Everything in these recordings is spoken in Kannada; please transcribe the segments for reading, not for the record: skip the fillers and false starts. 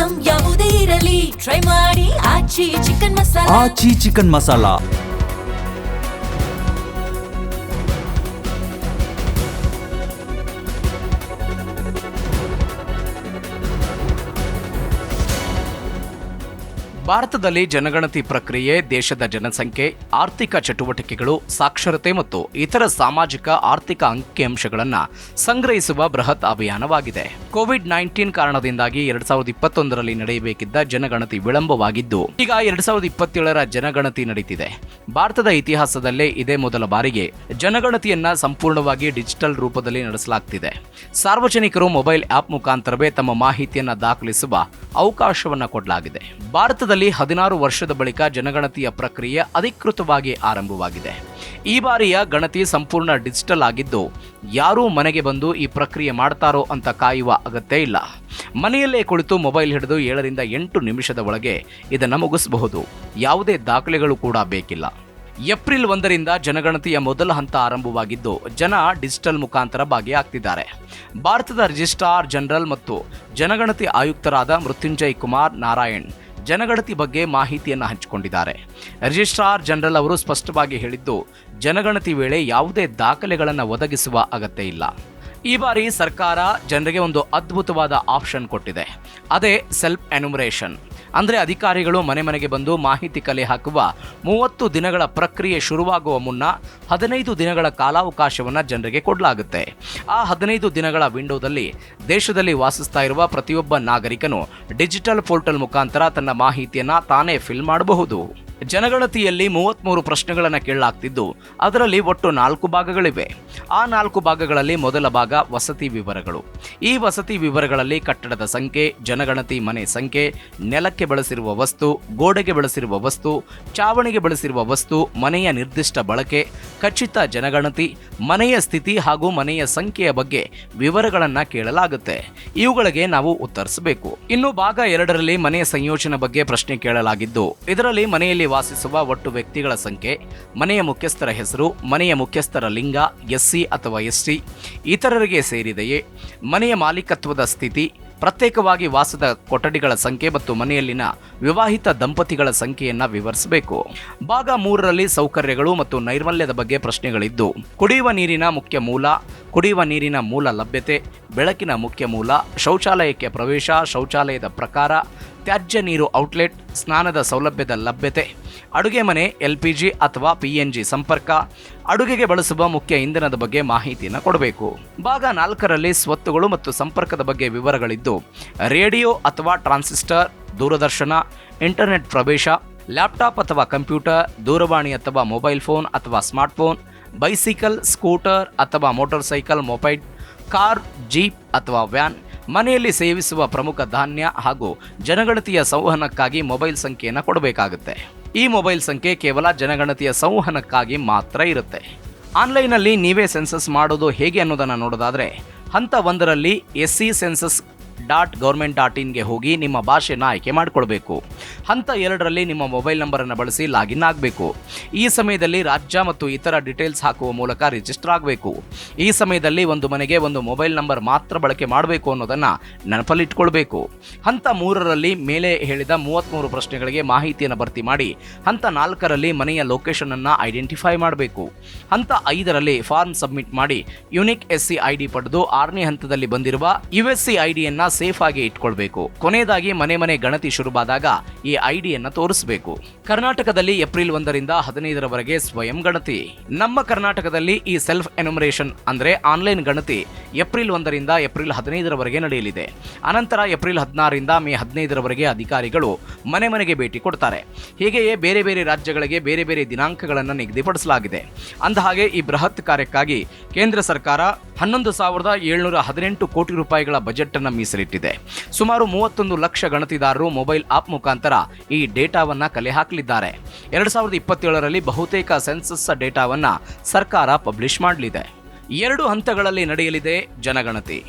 ಐಟಂ ಯಾವುದೇ ಇರಲಿ ಟ್ರೈ ಮಾಡಿ ಆಚಿ ಚಿಕನ್ ಮಸಾಲಾ. ಆಚಿ ಚಿಕನ್ ಮಸಾಲಾ. ಭಾರತದಲ್ಲಿ ಜನಗಣತಿ ಪ್ರಕ್ರಿಯೆ ದೇಶದ ಜನಸಂಖ್ಯೆ, ಆರ್ಥಿಕ ಚಟುವಟಿಕೆಗಳು, ಸಾಕ್ಷರತೆ ಮತ್ತು ಇತರ ಸಾಮಾಜಿಕ ಆರ್ಥಿಕ ಅಂಕಿಅಂಶಗಳನ್ನು ಸಂಗ್ರಹಿಸುವ ಬೃಹತ್ ಅಭಿಯಾನವಾಗಿದೆ. ಕೋವಿಡ್-19 ಕಾರಣದಿಂದಾಗಿ 2021ರಲ್ಲಿ ನಡೆಯಬೇಕಿದ್ದ ಜನಗಣತಿ ವಿಳಂಬವಾಗಿದ್ದು, ಈಗ 2027ರ ಜನಗಣತಿ ನಡೆಯುತ್ತಿದೆ. ಭಾರತದ ಇತಿಹಾಸದಲ್ಲೇ ಇದೇ ಮೊದಲ ಬಾರಿಗೆ ಜನಗಣತಿಯನ್ನ ಸಂಪೂರ್ಣವಾಗಿ ಡಿಜಿಟಲ್ ರೂಪದಲ್ಲಿ ನಡೆಸಲಾಗುತ್ತಿದೆ. ಸಾರ್ವಜನಿಕರು ಮೊಬೈಲ್ ಆಪ್ ಮುಖಾಂತರವೇ ತಮ್ಮ ಮಾಹಿತಿಯನ್ನ ದಾಖಲಿಸುವ ಅವಕಾಶವನ್ನು ಕೊಡಲಾಗಿದೆ. ಭಾರತದಲ್ಲಿ 16 ವರ್ಷದ ಬಳಿಕ ಜನಗಣತಿಯ ಪ್ರಕ್ರಿಯೆ ಅಧಿಕೃತವಾಗಿ ಆರಂಭವಾಗಿದೆ. ಈ ಬಾರಿಯ ಗಣತಿ ಸಂಪೂರ್ಣ ಡಿಜಿಟಲ್ ಆಗಿದ್ದು, ಯಾರೂ ಮನೆಗೆ ಬಂದು ಈ ಪ್ರಕ್ರಿಯೆ ಮಾಡ್ತಾರೋ ಅಂತ ಕಾಯುವ ಅಗತ್ಯ ಇಲ್ಲ. ಮನೆಯಲ್ಲೇ ಕುಳಿತು ಮೊಬೈಲ್ ಹಿಡಿದು 7ರಿಂದ 8 ನಿಮಿಷದ ಒಳಗೆ ಇದನ್ನು ಮುಗಿಸಬಹುದು. ಯಾವುದೇ ದಾಖಲೆಗಳು ಕೂಡ ಬೇಕಿಲ್ಲ. ಏಪ್ರಿಲ್ 1ರಿಂದ ಜನಗಣತಿಯ ಮೊದಲ ಹಂತ ಆರಂಭವಾಗಿದ್ದು, ಜನ ಡಿಜಿಟಲ್ ಮುಖಾಂತರ ಭಾಗಿಯಾಗ್ತಿದ್ದಾರೆ. ಭಾರತದ ರಿಜಿಸ್ಟ್ರಾರ್ ಜನರಲ್ ಮತ್ತು ಜನಗಣತಿ ಆಯುಕ್ತರಾದ ಮೃತ್ಯುಂಜಯ್ ಕುಮಾರ್ ನಾರಾಯಣ್ ಜನಗಣತಿ ಬಗ್ಗೆ ಮಾಹಿತಿಯನ್ನು ಹಂಚಿಕೊಂಡಿದ್ದಾರೆ. ರಿಜಿಸ್ಟ್ರಾರ್ ಜನರಲ್ ಅವರು ಸ್ಪಷ್ಟವಾಗಿ ಹೇಳಿದ್ದು, ಜನಗಣತಿ ವೇಳೆ ಯಾವುದೇ ದಾಖಲೆಗಳನ್ನು ಒದಗಿಸುವ ಅಗತ್ಯ ಇಲ್ಲ. ಈ ಬಾರಿ ಸರ್ಕಾರ ಜನರಿಗೆ ಒಂದು ಅದ್ಭುತವಾದ ಆಪ್ಷನ್ ಕೊಟ್ಟಿದೆ. ಅದೇ ಸೆಲ್ಫ್ ಎನ್ಯುಮರೇಷನ್. ಅಂದರೆ ಅಧಿಕಾರಿಗಳು ಮನೆ ಮನೆಗೆ ಬಂದು ಮಾಹಿತಿ ಕಲೆ ಹಾಕುವ 30 ದಿನಗಳ ಪ್ರಕ್ರಿಯೆ ಶುರುವಾಗುವ ಮುನ್ನ 15 ದಿನಗಳ ಕಾಲಾವಕಾಶವನ್ನು ಜನರಿಗೆ ಕೊಡಲಾಗುತ್ತೆ. ಆ 15 ದಿನಗಳ ವಿಂಡೋದಲ್ಲಿ ದೇಶದಲ್ಲಿ ವಾಸಿಸ್ತಾ ಇರುವ ಪ್ರತಿಯೊಬ್ಬ ನಾಗರಿಕನು ಡಿಜಿಟಲ್ ಪೋರ್ಟಲ್ ಮುಖಾಂತರ ತನ್ನ ಮಾಹಿತಿಯನ್ನು ತಾನೇ ಫಿಲ್ ಮಾಡಬಹುದು. ಜನಗಣತಿಯಲ್ಲಿ 33 ಪ್ರಶ್ನೆಗಳನ್ನು ಕೇಳಲಾಗ್ತಿದ್ದು, ಅದರಲ್ಲಿ ಒಟ್ಟು 4 ಭಾಗಗಳಿವೆ. ಆ 4 ಭಾಗಗಳಲ್ಲಿ ಮೊದಲ ಭಾಗ ವಸತಿ ವಿವರಗಳು. ಈ ವಸತಿ ವಿವರಗಳಲ್ಲಿ ಕಟ್ಟಡದ ಸಂಖ್ಯೆ, ಜನಗಣತಿ ಮನೆ ಸಂಖ್ಯೆ, ನೆಲಕ್ಕೆ ಬಳಸಿರುವ ವಸ್ತು, ಗೋಡೆಗೆ ಬಳಸಿರುವ ವಸ್ತು, ಚಾವಣಿಗೆ ಬಳಸಿರುವ ವಸ್ತು, ಮನೆಯ ನಿರ್ದಿಷ್ಟ ಬಳಕೆ, ಖಚಿತ ಜನಗಣತಿ, ಮನೆಯ ಸ್ಥಿತಿ ಹಾಗೂ ಮನೆಯ ಸಂಖ್ಯೆಯ ಬಗ್ಗೆ ವಿವರಗಳನ್ನು ಕೇಳಲಾಗುತ್ತೆ. ಇವುಗಳಿಗೆ ನಾವು ಉತ್ತರಿಸಬೇಕು. ಇನ್ನು ಭಾಗ 2ರಲ್ಲಿ ಮನೆಯ ಸಂಯೋಜನೆ ಬಗ್ಗೆ ಪ್ರಶ್ನೆ ಕೇಳಲಾಗಿದ್ದು, ಇದರಲ್ಲಿ ಮನೆಯಲ್ಲಿ ವಾಸಿಸುವ ಒಟ್ಟು ವ್ಯಕ್ತಿಗಳ ಸಂಖ್ಯೆ, ಮನೆಯ ಮುಖ್ಯಸ್ಥರ ಹೆಸರು, ಮನೆಯ ಮುಖ್ಯಸ್ಥರ ಲಿಂಗ ಎಸ್ಸಿ ಅಥವಾ ಎಸ್ಟಿ, ಇತರರಿಗೆ ಸೇರಿದೆಯೇ, ಮನೆಯ ಮಾಲೀಕತ್ವದ ಸ್ಥಿತಿ, ಪ್ರತ್ಯೇಕವಾಗಿ ವಾಸದ ಕೊಠಡಿಗಳ ಸಂಖ್ಯೆ ಮತ್ತು ಮನೆಯಲ್ಲಿನ ವಿವಾಹಿತ ದಂಪತಿಗಳ ಸಂಖ್ಯೆಯನ್ನು ವಿವರಿಸಬೇಕು. ಭಾಗ 3ರಲ್ಲಿ ಸೌಕರ್ಯಗಳು ಮತ್ತು ನೈರ್ಮಲ್ಯದ ಬಗ್ಗೆ ಪ್ರಶ್ನೆಗಳಿದ್ದು, ಕುಡಿಯುವ ನೀರಿನ ಮುಖ್ಯ ಮೂಲ, ಕುಡಿಯುವ ನೀರಿನ ಮೂಲ ಲಭ್ಯತೆ, ಬೆಳಕಿನ ಮುಖ್ಯ ಮೂಲ, ಶೌಚಾಲಯಕ್ಕೆ ಪ್ರವೇಶ, ಶೌಚಾಲಯದ ಪ್ರಕಾರ, ತ್ಯಾಜ್ಯ ನೀರು ಔಟ್ಲೆಟ್, ಸ್ನಾನದ ಸೌಲಭ್ಯದ ಲಭ್ಯತೆ, ಅಡುಗೆ ಮನೆ LPG ಅಥವಾ PNG ಸಂಪರ್ಕ, ಅಡುಗೆಗೆ ಬಳಸುವ ಮುಖ್ಯ ಇಂಧನದ ಬಗ್ಗೆ ಮಾಹಿತಿಯನ್ನು ಕೊಡಬೇಕು. ಭಾಗ 4ರಲ್ಲಿ ಸ್ವತ್ತುಗಳು ಮತ್ತು ಸಂಪರ್ಕದ ಬಗ್ಗೆ ವಿವರಗಳಿದ್ದು, ರೇಡಿಯೋ ಅಥವಾ ಟ್ರಾನ್ಸಿಸ್ಟರ್, ದೂರದರ್ಶನ, ಇಂಟರ್ನೆಟ್ ಪ್ರವೇಶ, ಲ್ಯಾಪ್ಟಾಪ್ ಅಥವಾ ಕಂಪ್ಯೂಟರ್, ದೂರವಾಣಿ ಅಥವಾ ಮೊಬೈಲ್ ಫೋನ್ ಅಥವಾ ಸ್ಮಾರ್ಟ್ಫೋನ್, ಬೈಸಿಕಲ್, ಸ್ಕೂಟರ್ ಅಥವಾ ಮೋಟಾರ್ ಸೈಕಲ್, ಮೊಪೈಡ್, ಕಾರ್, ಜೀಪ್ ಅಥವಾ ವ್ಯಾನ್, ಮನೆಯಲ್ಲಿ ಸೇವಿಸುವ ಪ್ರಮುಖ ಧಾನ್ಯ ಹಾಗೂ ಜನಗಣತಿಯ ಸಂವಹನಕ್ಕಾಗಿ ಮೊಬೈಲ್ ಸಂಖ್ಯೆಯನ್ನು ಕೊಡಬೇಕಾಗುತ್ತೆ. ಈ ಮೊಬೈಲ್ ಸಂಖ್ಯೆ ಕೇವಲ ಜನಗಣತಿಯ ಸಂವಹನಕ್ಕಾಗಿ ಮಾತ್ರ ಇರುತ್ತೆ. ಆನ್ಲೈನಲ್ಲಿ ನೀವೇ ಸೆನ್ಸಸ್ ಮಾಡೋದು ಹೇಗೆ ಅನ್ನೋದನ್ನು ನೋಡೋದಾದರೆ, ಹಂತ 1ರಲ್ಲಿ SCcensus.government.in ಹೋಗಿ ನಿಮ್ಮ ಭಾಷೆಯನ್ನು ಆಯ್ಕೆ ಮಾಡಿಕೊಳ್ಬೇಕು. ಹಂತ 2ರಲ್ಲಿ ನಿಮ್ಮ ಮೊಬೈಲ್ ನಂಬರನ್ನು ಬಳಸಿ ಲಾಗಿನ್ ಆಗಬೇಕು. ಈ ಸಮಯದಲ್ಲಿ ರಾಜ್ಯ ಮತ್ತು ಇತರ ಡೀಟೇಲ್ಸ್ ಹಾಕುವ ಮೂಲಕ ರಿಜಿಸ್ಟರ್ ಆಗಬೇಕು. ಈ ಸಮಯದಲ್ಲಿ ಒಂದು ಮನೆಗೆ ಒಂದು ಮೊಬೈಲ್ ನಂಬರ್ ಮಾತ್ರ ಬಳಕೆ ಮಾಡಬೇಕು ಅನ್ನೋದನ್ನು ನೆನಪಲ್ಲಿಟ್ಕೊಳ್ಬೇಕು. ಹಂತ 3ರಲ್ಲಿ ಮೇಲೆ ಹೇಳಿದ 33 ಪ್ರಶ್ನೆಗಳಿಗೆ ಮಾಹಿತಿಯನ್ನು ಭರ್ತಿ ಮಾಡಿ ಹಂತ 4ರಲ್ಲಿ ಮನೆಯ ಲೊಕೇಶನ್ ಅನ್ನು ಐಡೆಂಟಿಫೈ ಮಾಡಬೇಕು. ಹಂತ 5ರಲ್ಲಿ ಫಾರ್ಮ್ ಸಬ್ಮಿಟ್ ಮಾಡಿ ಯುನಿಕ್ SC ID ಪಡೆದು 6ನೇ ಹಂತದಲ್ಲಿ ಬಂದಿರುವ USC IDಯನ್ನು ಸೇಫ್ ಆಗಿ ಇಟ್ಕೊಳ್ಬೇಕು. ಕೊನೆಯದಾಗಿ ಮನೆ ಗಣತಿ ಶುರುವಾದಾಗ ಈ ಐಡಿಯನ್ನು ತೋರಿಸಬೇಕು. ಕರ್ನಾಟಕದಲ್ಲಿ ಏಪ್ರಿಲ್ 1ರಿಂದ 15ರವರೆಗೆ ಸ್ವಯಂ ಗಣತಿ. ನಮ್ಮ ಕರ್ನಾಟಕದಲ್ಲಿ ಈ ಸೆಲ್ಫ್ ಎನ್ಯುಮರೇಷನ್ ಅಂದ್ರೆ ಆನ್ಲೈನ್ ಗಣತಿ ಏಪ್ರಿಲ್ 1ರಿಂದ ಏಪ್ರಿಲ್ 15ರವರೆಗೆ ನಡೆಯಲಿದೆ. ಅನಂತರ ಏಪ್ರಿಲ್ 16ರಿಂದ ಮೇ 15ರವರೆಗೆ ಅಧಿಕಾರಿಗಳು ಮನೆಗೆ ಭೇಟಿ ಕೊಡ್ತಾರೆ. ಹೀಗೆಯೇ ಬೇರೆ ಬೇರೆ ರಾಜ್ಯಗಳಿಗೆ ಬೇರೆ ಬೇರೆ ದಿನಾಂಕಗಳನ್ನು ನಿಗದಿಪಡಿಸಲಾಗಿದೆ. ಅಂದಹಾಗೆ ಈ ಬೃಹತ್ ಕಾರ್ಯಕ್ಕಾಗಿ ಕೇಂದ್ರ ಸರ್ಕಾರ 11,718 ಕೋಟಿ ರೂಪಾಯಿಗಳ ಬಜೆಟ್ ಅನ್ನು ಮೀಸಲಿಟ್ಟಿದೆ. ಸುಮಾರು 31 ಲಕ್ಷ ಗಣತಿದಾರರು ಮೊಬೈಲ್ ಆಪ್ ಮುಖಾಂತರ ಈ ಡೇಟಾವನ್ನ ಕಲೆ ಹಾಕಲಿದ್ದಾರೆ. 2027ರಲ್ಲಿ ಬಹುತೇಕ ಸೆನ್ಸಸ್ ಡೇಟಾವನ್ನ ಸರ್ಕಾರ ಪಬ್ಲಿಷ್ ಮಾಡಲಿದೆ. 2 ಹಂತಗಳಲ್ಲಿ ನಡೆಯಲಿದೆ ಜನಗಣತಿ.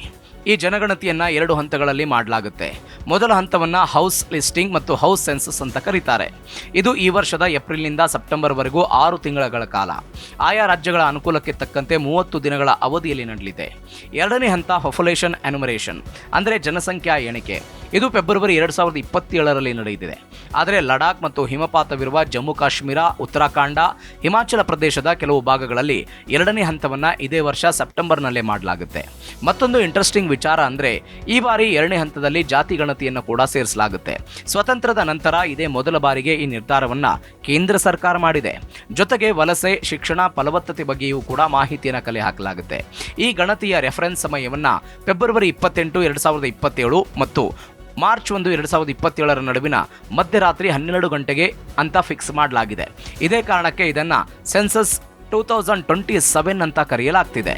ಈ ಜನಗಣತಿಯನ್ನ 2 ಹಂತಗಳಲ್ಲಿ ಮಾಡಲಾಗುತ್ತೆ. ಮೊದಲ ಹಂತವನ್ನ ಹೌಸ್ ಲಿಸ್ಟಿಂಗ್ ಮತ್ತು ಹೌಸ್ ಸೆನ್ಸಸ್ ಅಂತ ಕರೀತಾರೆ. ಇದು ಈ ವರ್ಷದ ಏಪ್ರಿಲ್ನಿಂದ ಸೆಪ್ಟೆಂಬರ್ವರೆಗೂ 6 ತಿಂಗಳ ಕಾಲ ಆಯಾ ರಾಜ್ಯಗಳ ಅನುಕೂಲಕ್ಕೆ ತಕ್ಕಂತೆ 30 ದಿನಗಳ ಅವಧಿಯಲ್ಲಿ ನಡೆಯಲಿದೆ. ಎರಡನೇ ಹಂತ ಪಾಪ್ಯುಲೇಷನ್ ಎನ್ಯುಮರೇಷನ್ ಅಂದರೆ ಜನಸಂಖ್ಯಾ ಎಣಿಕೆ. ಇದು ಫೆಬ್ರವರಿ 2027ರಲ್ಲಿ ನಡೆಯುತ್ತಿದೆ. ಆದರೆ ಲಡಾಖ್ ಮತ್ತು ಹಿಮಪಾತವಿರುವ ಜಮ್ಮು ಕಾಶ್ಮೀರ, ಉತ್ತರಾಖಂಡ, ಹಿಮಾಚಲ ಪ್ರದೇಶದ ಕೆಲವು ಭಾಗಗಳಲ್ಲಿ ಎರಡನೇ ಹಂತವನ್ನು ಇದೇ ವರ್ಷ ಸೆಪ್ಟೆಂಬರ್ನಲ್ಲೇ ಮಾಡಲಾಗುತ್ತೆ. ಮತ್ತೊಂದು ಇಂಟ್ರೆಸ್ಟಿಂಗ್ ವಿಚಾರ ಅಂದರೆ ಈ ಬಾರಿ ಎರಡನೇ ಹಂತದಲ್ಲಿ ಜಾತಿ ಗಣತಿಯನ್ನು ಕೂಡ ಸೇರಿಸಲಾಗುತ್ತೆ. ಸ್ವತಂತ್ರದ ನಂತರ ಇದೇ ಮೊದಲ ಬಾರಿಗೆ ಈ ನಿರ್ಧಾರವನ್ನು ಕೇಂದ್ರ ಸರ್ಕಾರ ಮಾಡಿದೆ. ಜೊತೆಗೆ ವಲಸೆ, ಶಿಕ್ಷಣ, ಫಲವತ್ತತೆ ಬಗ್ಗೆಯೂ ಕೂಡ ಮಾಹಿತಿಯನ್ನು ಕಲೆ ಹಾಕಲಾಗುತ್ತೆ. ಈ ಗಣತಿಯ ರೆಫರೆನ್ಸ್ ಸಮಯವನ್ನು ಫೆಬ್ರವರಿ 28, 2027 ಮತ್ತು ಮಾರ್ಚ್ 1, 2027 ನಡುವಿನ ಮಧ್ಯರಾತ್ರಿ 12 ಗಂಟೆಗೆ ಅಂತ ಫಿಕ್ಸ್ ಮಾಡಲಾಗಿದೆ. ಇದೇ ಕಾರಣಕ್ಕೆ ಇದನ್ನು ಸೆನ್ಸಸ್ 2027 ಅಂತ ಕರೆಯಲಾಗ್ತಿದೆ.